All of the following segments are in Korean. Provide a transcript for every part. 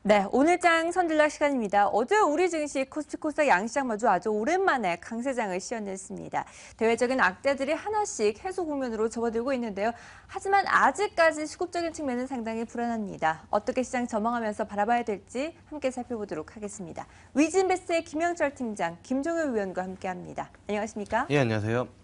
네, 오늘장 선들락 시간입니다. 어제 우리 증시 코스피 코스닥 양시장 마저 아주 오랜만에 강세장을 시연했습니다. 대외적인 악재들이 하나씩 해소 국면으로 접어들고 있는데요. 하지만 아직까지 수급적인 측면은 상당히 불안합니다. 어떻게 시장 전망하면서 바라봐야 될지 함께 살펴보도록 하겠습니다. 위진베스의 김영철 팀장, 김종효 위원과 함께합니다. 안녕하십니까? 예, 안녕하세요.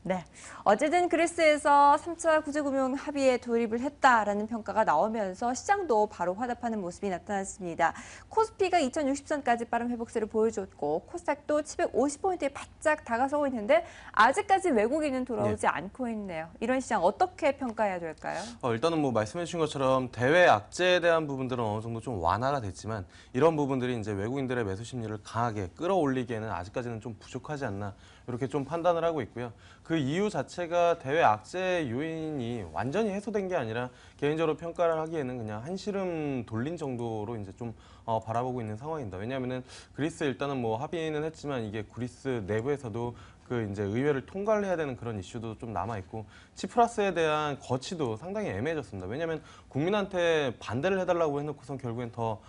네, 어쨌든 그리스에서 3차 구제금융 합의에 돌입을 했다라는 평가가 나오면서 시장도 바로 화답하는 모습이 나타났습니다. 코스피가 2060선까지 빠른 회복세를 보여줬고 코스닥도 750포인트에 바짝 다가서고 있는데 아직까지 외국인은 돌아오지 않고 있네요. 이런 시장 어떻게 평가해야 될까요? 일단은 뭐 말씀해 주신 것처럼 대외 악재에 대한 부분들은 어느 정도 좀 완화가 됐지만 이런 부분들이 이제 외국인들의 매수 심리를 강하게 끌어올리기에는 아직까지는 좀 부족하지 않나 이렇게 좀 판단을 하고 있고요. 그 이유 자체가 대외 악재 요인이 완전히 해소된 게 아니라 개인적으로 평가를 하기에는 그냥 한시름 돌린 정도로 이제 좀 바라보고 있는 상황입니다. 왜냐하면은 그리스 일단은 뭐 합의는 했지만 이게 그리스 내부에서도 그 이제 의회를 통과를 해야 되는 그런 이슈도 좀 남아 있고 치프라스에 대한 거치도 상당히 애매해졌습니다. 왜냐하면 국민한테 반대를 해달라고 해놓고선 결국엔 더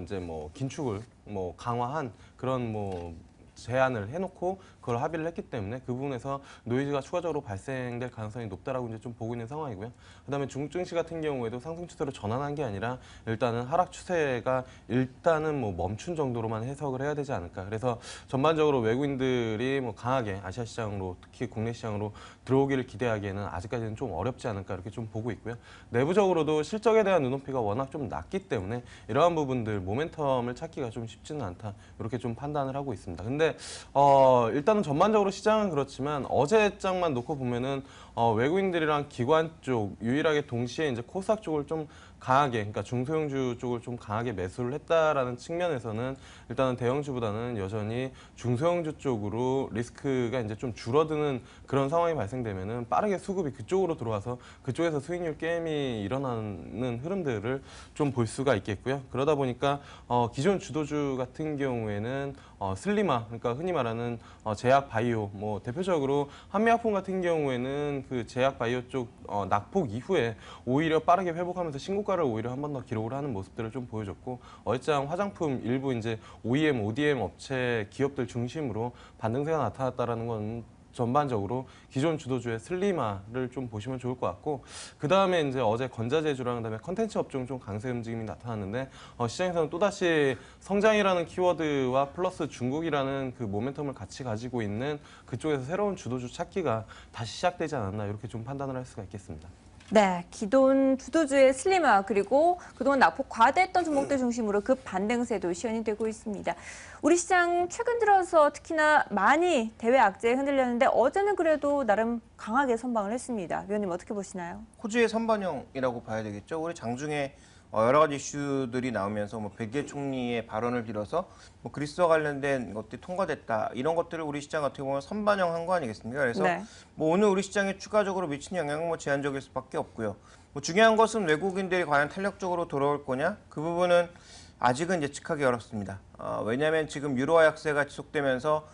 이제 뭐 긴축을 뭐 강화한 그런 뭐 제안을 해놓고 그걸 합의를 했기 때문에 그 부분에서 노이즈가 추가적으로 발생될 가능성이 높다라고 이제 좀 보고 있는 상황이고요. 그다음에 중국 증시 같은 경우에도 상승 추세로 전환한 게 아니라 일단은 하락 추세가 일단은 뭐 멈춘 정도로만 해석을 해야 되지 않을까. 그래서 전반적으로 외국인들이 뭐 강하게 아시아 시장으로 특히 국내 시장으로 들어오기를 기대하기에는 아직까지는 좀 어렵지 않을까 이렇게 좀 보고 있고요. 내부적으로도 실적에 대한 눈높이가 워낙 좀 낮기 때문에 이러한 부분들 모멘텀을 찾기가 좀 쉽지는 않다 이렇게 좀 판단을 하고 있습니다. 근데 일단은 전반적으로 시장은 그렇지만 어제 장만 놓고 보면은 외국인들이랑 기관 쪽 유일하게 동시에 이제 코스닥 쪽을 좀 강하게, 그러니까 중소형주 쪽을 좀 강하게 매수를 했다라는 측면에서는 일단은 대형주보다는 여전히 중소형주 쪽으로 리스크가 이제 좀 줄어드는 그런 상황이 발생되면은 빠르게 수급이 그쪽으로 들어와서 그쪽에서 수익률 게임이 일어나는 흐름들을 좀 볼 수가 있겠고요. 그러다 보니까 기존 주도주 같은 경우에는 슬리마, 그러니까 흔히 말하는 제약 바이오, 뭐 대표적으로 한미약품 같은 경우에는 그 제약 바이오 쪽 낙폭 이후에 오히려 빠르게 회복하면서 신고가를 오히려 한 번 더 기록을 하는 모습들을 좀 보여줬고 어제장 화장품 일부 이제 OEM, ODM 업체 기업들 중심으로 반등세가 나타났다라는 건 전반적으로 기존 주도주의 슬리마를 좀 보시면 좋을 것 같고 그 다음에 이제 어제 건자재주랑 그다음에 컨텐츠 업종 좀 강세 움직임이 나타났는데 시장에서는 또다시 성장이라는 키워드와 플러스 중국이라는 그 모멘텀을 같이 가지고 있는 그쪽에서 새로운 주도주 찾기가 다시 시작되지 않았나 이렇게 좀 판단을 할 수가 있겠습니다. 네, 기존 주도주의 슬리마 그리고 그동안 낙폭 과대했던 종목들 중심으로 급 반등세도 시연이 되고 있습니다. 우리 시장 최근 들어서 특히나 많이 대외 악재에 흔들렸는데 어제는 그래도 나름 강하게 선방을 했습니다. 위원님 어떻게 보시나요? 호주의 선반영이라고 봐야 되겠죠. 우리 장중에 여러 가지 이슈들이 나오면서 뭐 백예 총리의 발언을 빌어서 뭐 그리스와 관련된 것들이 통과됐다 이런 것들을 우리 시장 어떻게 보면 선반영한 거 아니겠습니까? 그래서 네. 뭐 오늘 우리 시장에 추가적으로 미치는 영향은 뭐 제한적일 수밖에 없고요. 뭐 중요한 것은 외국인들이 과연 탄력적으로 돌아올 거냐 그 부분은 아직은 예측하기 어렵습니다. 왜냐하면 지금 유로화 약세가 지속되면서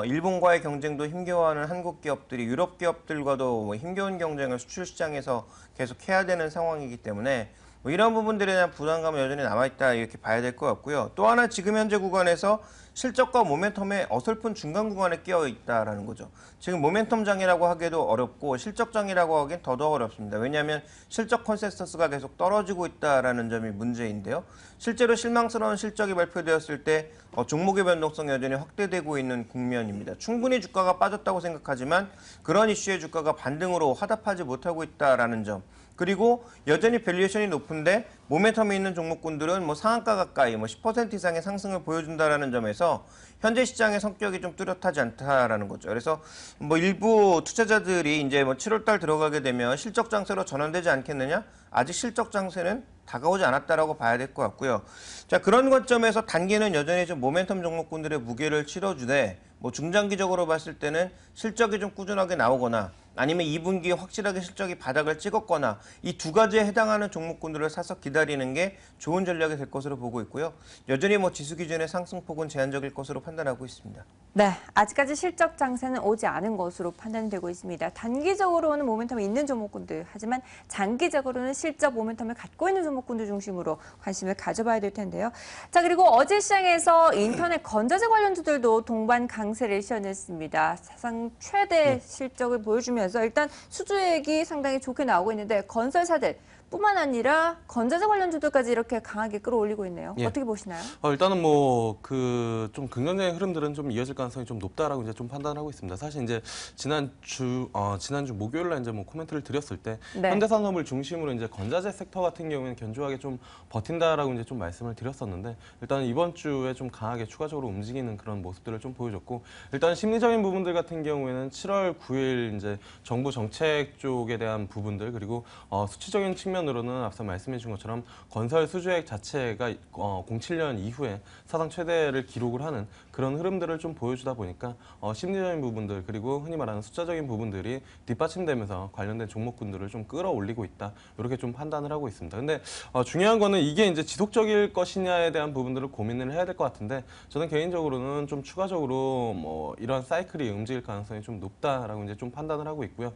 일본과의 경쟁도 힘겨워하는 한국 기업들이 유럽 기업들과도 뭐 힘겨운 경쟁을 수출 시장에서 계속 해야 되는 상황이기 때문에 뭐 이런 부분들에 대한 부담감은 여전히 남아있다 이렇게 봐야 될 것 같고요. 또 하나 지금 현재 구간에서 실적과 모멘텀의 어설픈 중간 구간에 끼어 있다라는 거죠. 지금 모멘텀 장이라고 하기도 어렵고 실적 장이라고 하기엔 더더욱 어렵습니다. 왜냐하면 실적 컨센서스가 계속 떨어지고 있다라는 점이 문제인데요. 실제로 실망스러운 실적이 발표되었을 때 종목의 변동성이 여전히 확대되고 있는 국면입니다. 충분히 주가가 빠졌다고 생각하지만 그런 이슈의 주가가 반등으로 화답하지 못하고 있다라는 점. 그리고 여전히 밸류에이션이 높은데 모멘텀이 있는 종목군들은 뭐 상한가 가까이 뭐 10% 이상의 상승을 보여준다라는 점에서 현재 시장의 성격이 좀 뚜렷하지 않다라는 거죠. 그래서 뭐 일부 투자자들이 이제 뭐 7월달 들어가게 되면 실적 장세로 전환되지 않겠느냐? 아직 실적 장세는 다가오지 않았다라고 봐야 될 것 같고요. 자, 그런 관점에서 단기는 여전히 좀 모멘텀 종목군들의 무게를 치러주되 뭐 중장기적으로 봤을 때는 실적이 좀 꾸준하게 나오거나 아니면 2분기에 확실하게 실적이 바닥을 찍었거나 이 두 가지에 해당하는 종목군들을 사서 기다리는 게 좋은 전략이 될 것으로 보고 있고요. 여전히 뭐 지수 기준의 상승폭은 제한적일 것으로 판단하고 있습니다. 네, 아직까지 실적 장세는 오지 않은 것으로 판단이 되고 있습니다. 단기적으로는 모멘텀이 있는 종목군들, 하지만 장기적으로는 실적 모멘텀을 갖고 있는 종목군들 중심으로 관심을 가져봐야 될 텐데요. 자, 그리고 어제 시장에서 인터넷 건자재 관련주들도 동반 강세를 시현했습니다. 사상 최대 실적을 보여주면서 일단 수주액이 상당히 좋게 나오고 있는데 건설사들 뿐만 아니라 건자재 관련주들까지 이렇게 강하게 끌어올리고 있네요. 예. 어떻게 보시나요? 일단은 뭐 그 좀 긍정적인 흐름들은 좀 이어질 가능성이 좀 높다라고 이제 좀 판단을 하고 있습니다. 사실 이제 지난주 목요일 날 이제 뭐 코멘트를 드렸을 때 네. 현대산업을 중심으로 이제 건자재 섹터 같은 경우에는 견조하게 좀 버틴다라고 이제 좀 말씀을 드렸었는데 일단 이번 주에 좀 강하게 추가적으로 움직이는 그런 모습들을 좀 보여줬고 일단 심리적인 부분들 같은 경우에는 7월 9일 이제 정부 정책 쪽에 대한 부분들 그리고 수치적인 측면으로는 앞서 말씀해 주신 것처럼 건설 수주액 자체가 07년 이후에 사상 최대를 기록을 하는 그런 흐름들을 좀 보여주다 보니까 심리적인 부분들 그리고 흔히 말하는 숫자적인 부분들이 뒷받침되면서 관련된 종목군들을 좀 끌어올리고 있다 이렇게 좀 판단을 하고 있습니다. 근데 중요한 거는 이게 이제 지속적일 것이냐에 대한 부분들을 고민을 해야 될 것 같은데 저는 개인적으로는 좀 추가적으로 뭐 이러한 사이클이 움직일 가능성이 좀 높다라고 이제 좀 판단을 하고 있고요.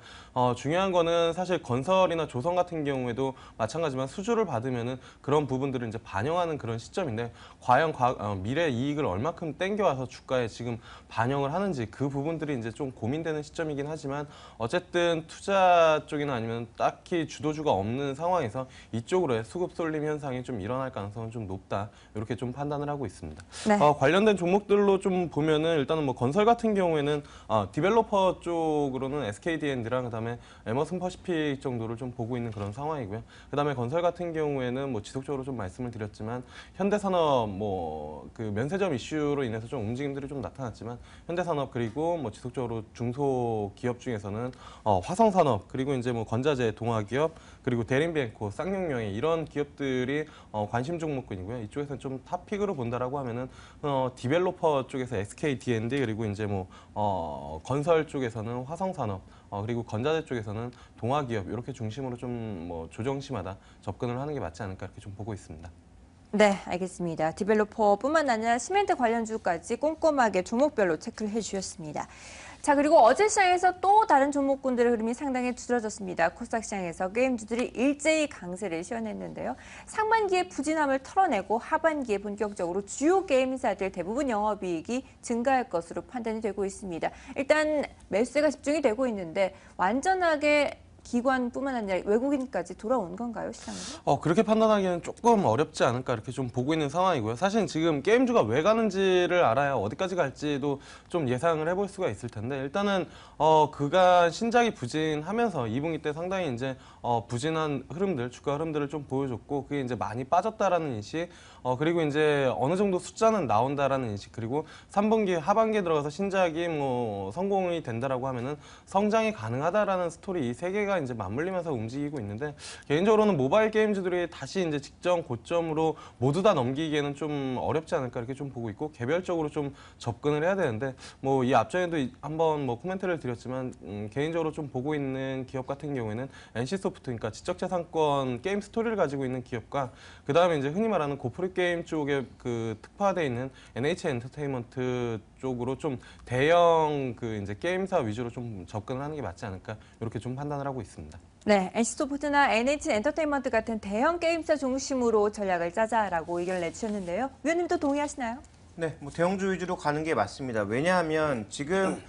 중요한 거는 사실 건설이나 조선 같은 경우에도 마찬가지지만 수주를 받으면은 그런 부분들을 이제 반영하는 그런 시점인데 과연 미래 이익을 얼마큼 땡겨와서 주가에 지금 반영을 하는지 그 부분들이 이제 좀 고민되는 시점이긴 하지만 어쨌든 투자 쪽이나 아니면 딱히 주도주가 없는 상황에서 이쪽으로의 수급 쏠림 현상이 좀 일어날 가능성은 좀 높다 이렇게 좀 판단을 하고 있습니다. 네. 관련된 종목들로 좀 보면은 일단은 뭐 건설 같은 경우에는 디벨로퍼 쪽으로는 SKD&D랑 그다음에 에머슨 퍼시픽 정도를 좀 보고 있는 그런 상황이고요. 그다음에 건설 같은 경우에는 뭐 지속적으로 좀 말씀을 드렸지만 현대산업 뭐 그 면세점 이슈로 인해서 좀 움직임들이 좀 나타났지만 현대산업 그리고 뭐 지속적으로 중소기업 중에서는 화성산업 그리고 이제 뭐 건자재 동아기업 그리고 대림비엔코 쌍용명의 이런 기업들이 관심 종목군이고요. 이쪽에서는 좀 탑픽으로 본다라고 하면은 디벨로퍼 쪽에서 SKD&D 그리고 이제 뭐 건설 쪽에서는 화성산업 그리고 건자재 쪽에서는 동아기업 이렇게 중심으로 좀 뭐 조정시마다 접근을 하는 게 맞지 않을까 이렇게 좀 보고 있습니다. 네, 알겠습니다. 디벨로퍼뿐만 아니라 시멘트 관련주까지 꼼꼼하게 종목별로 체크를 해주셨습니다. 자, 그리고 어제 시장에서 또 다른 종목군들의 흐름이 상당히 두드러졌습니다. 코스닥 시장에서 게임주들이 일제히 강세를 시현했는데요. 상반기에 부진함을 털어내고 하반기에 본격적으로 주요 게임사들 대부분 영업이익이 증가할 것으로 판단이 되고 있습니다. 일단 매수세가 집중이 되고 있는데 완전하게 기관뿐만 아니라 외국인까지 돌아온 건가요, 시장으로? 그렇게 판단하기는 조금 어렵지 않을까 이렇게 좀 보고 있는 상황이고요. 사실 지금 게임주가 왜 가는지를 알아야 어디까지 갈지도 좀 예상을 해볼 수가 있을 텐데 일단은 그간 신작이 부진하면서 2분기 때 상당히 이제 부진한 흐름들, 주가 흐름들을 좀 보여줬고 그게 이제 많이 빠졌다라는 인식, 그리고 이제 어느 정도 숫자는 나온다라는 인식, 그리고 3분기 하반기에 들어가서 신작이 뭐 성공이 된다라고 하면은 성장이 가능하다라는 스토리 이 세 개가 이제 맞물리면서 움직이고 있는데 개인적으로는 모바일 게임주들이 다시 이제 직전 고점으로 모두 다 넘기기에는 좀 어렵지 않을까 이렇게 좀 보고 있고 개별적으로 좀 접근을 해야 되는데 뭐 이 앞전에도 한번 뭐 코멘트를 드렸지만 개인적으로 좀 보고 있는 기업 같은 경우에는 NC소프트 그러니까 지적재산권 게임 스토리를 가지고 있는 기업과 그 다음에 이제 흔히 말하는 고프리 게임 쪽에 그 특화되어 있는 NH 엔터테인먼트 쪽으로 좀 대형 그 이제 게임사 위주로 좀 접근을 하는 게 맞지 않을까 이렇게 좀 판단을 하고 있습니다. 네, NC소프트나 NH 엔터테인먼트 같은 대형 게임사 중심으로 전략을 짜자라고 의견을 내주셨는데요. 위원님도 동의하시나요? 네, 뭐 대형주 위주로 가는 게 맞습니다. 왜냐하면 지금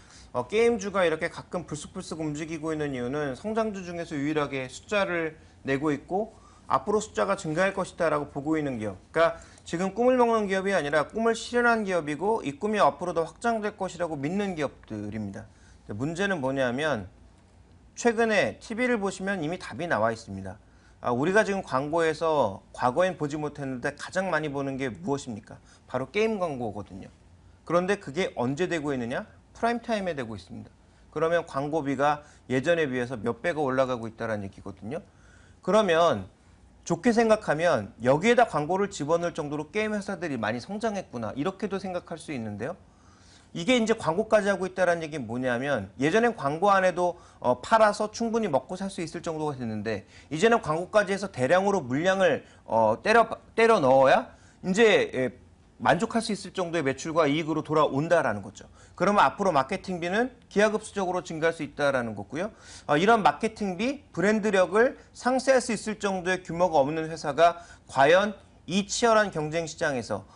게임주가 이렇게 가끔 불쑥불쑥 움직이고 있는 이유는 성장주 중에서 유일하게 숫자를 내고 있고 앞으로 숫자가 증가할 것이다라고 보고 있는 기업. 그러니까 지금 꿈을 먹는 기업이 아니라 꿈을 실현한 기업이고 이 꿈이 앞으로 더 확장될 것이라고 믿는 기업들입니다. 문제는 뭐냐면 최근에 TV를 보시면 이미 답이 나와 있습니다. 우리가 지금 광고에서 과거엔 보지 못했는데 가장 많이 보는 게 무엇입니까? 바로 게임 광고거든요. 그런데 그게 언제 되고 있느냐? 프라임 타임에 되고 있습니다. 그러면 광고비가 예전에 비해서 몇 배가 올라가고 있다는 얘기거든요. 그러면 좋게 생각하면 여기에다 광고를 집어넣을 정도로 게임 회사들이 많이 성장했구나 이렇게도 생각할 수 있는데요. 이게 이제 광고까지 하고 있다는 얘기는 뭐냐면 예전엔 광고 안 해도 팔아서 충분히 먹고 살 수 있을 정도가 됐는데 이제는 광고까지 해서 대량으로 물량을 때려 넣어야 이제 만족할 수 있을 정도의 매출과 이익으로 돌아온다라는 거죠. 그러면 앞으로 마케팅비는 기하급수적으로 증가할 수 있다라는 거고요. 이런 마케팅비, 브랜드력을 상쇄할 수 있을 정도의 규모가 없는 회사가 과연 이 치열한 경쟁 시장에서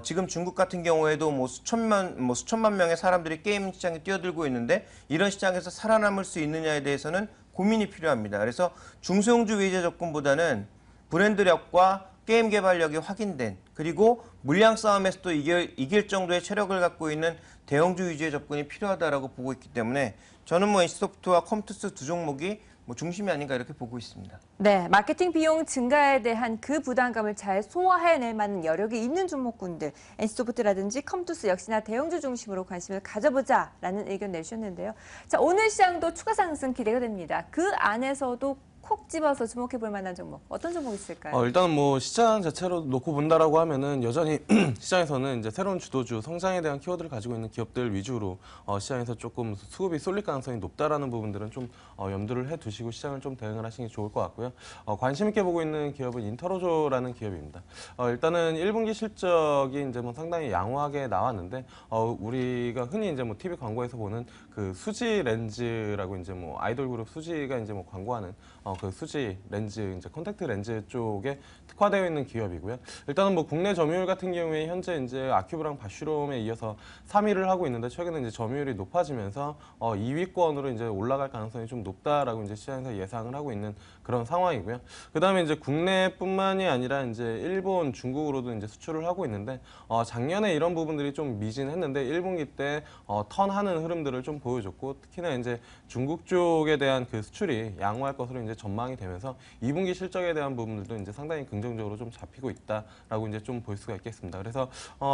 지금 중국 같은 경우에도 수천만 명의 사람들이 게임 시장에 뛰어들고 있는데 이런 시장에서 살아남을 수 있느냐에 대해서는 고민이 필요합니다. 그래서 중소형주 위주의 접근보다는 브랜드력과 게임 개발력이 확인된 그리고 물량 싸움에서도 이길 정도의 체력을 갖고 있는 대형주 위주의 접근이 필요하다라고 보고 있기 때문에 저는 NC소프트와 컴투스 두 종목이 중심이 아닌가 이렇게 보고 있습니다. 네, 마케팅 비용 증가에 대한 그 부담감을 잘 소화해낼 만한 여력이 있는 종목군들, NC소프트라든지 컴투스 역시나 대형주 중심으로 관심을 가져보자라는 의견 내주셨는데요. 자, 오늘 시장도 추가 상승 기대가 됩니다. 그 안에서도 콕 집어서 주목해볼 만한 종목, 어떤 종목 있을까요? 일단은 시장 자체로 놓고 본다라고 하면은 여전히 시장에서는 이제 새로운 주도주, 성장에 대한 키워드를 가지고 있는 기업들 위주로 시장에서 조금 수급이 쏠릴 가능성이 높다라는 부분들은 좀 염두를 해두시고 시장을 좀 대응을 하시는 게 좋을 것 같고요. 관심 있게 보고 있는 기업은 인터로조라는 기업입니다. 일단은 1분기 실적이 이제 상당히 양호하게 나왔는데 우리가 흔히 이제 TV 광고에서 보는 그 수지 렌즈라고 이제 아이돌 그룹 수지가 이제 광고하는 그 수지 렌즈, 이제 컨택트 렌즈 쪽에 특화되어 있는 기업이고요. 일단은 국내 점유율 같은 경우에 현재 이제 아큐브랑 바슈롬에 이어서 3위를 하고 있는데 최근에 이제 점유율이 높아지면서 2위권으로 이제 올라갈 가능성이 좀 높다라고 이제 시장에서 예상을 하고 있는 그런 상황이고요. 그다음에 이제 국내뿐만이 아니라 이제 일본, 중국으로도 이제 수출을 하고 있는데 작년에 이런 부분들이 좀 미진했는데 1분기 때 턴하는 흐름들을 좀 보여줬고 특히나 이제 중국 쪽에 대한 그 수출이 양호할 것으로 이제 전망이 되면서 2분기 실적에 대한 부분들도 이제 상당히 긍정적으로 좀 잡히고 있다라고 이제 좀 볼 수가 있겠습니다. 그래서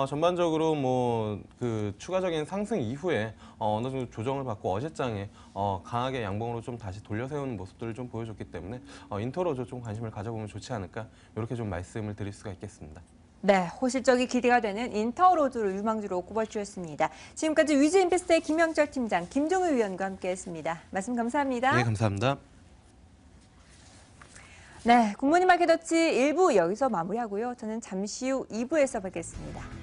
전반적으로 그 추가적인 상승 이후에 어느 정도 조정을 받고 어제장에 강하게 양봉으로 좀 다시 돌려세우는 모습들을 좀 보여줬기 때문에 인터로조 좀 관심을 가져보면 좋지 않을까 이렇게 좀 말씀을 드릴 수가 있겠습니다. 네, 호실적이 기대가 되는 인터로즈를 유망주로 꼽아주셨습니다. 지금까지 위즈인베스트의 김영철 팀장, 김종우 위원과 함께했습니다. 말씀 감사합니다. 네, 감사합니다. 네, 굿모닝 마켓워치 1부 여기서 마무리하고요. 저는 잠시 후 2부에서 뵙겠습니다.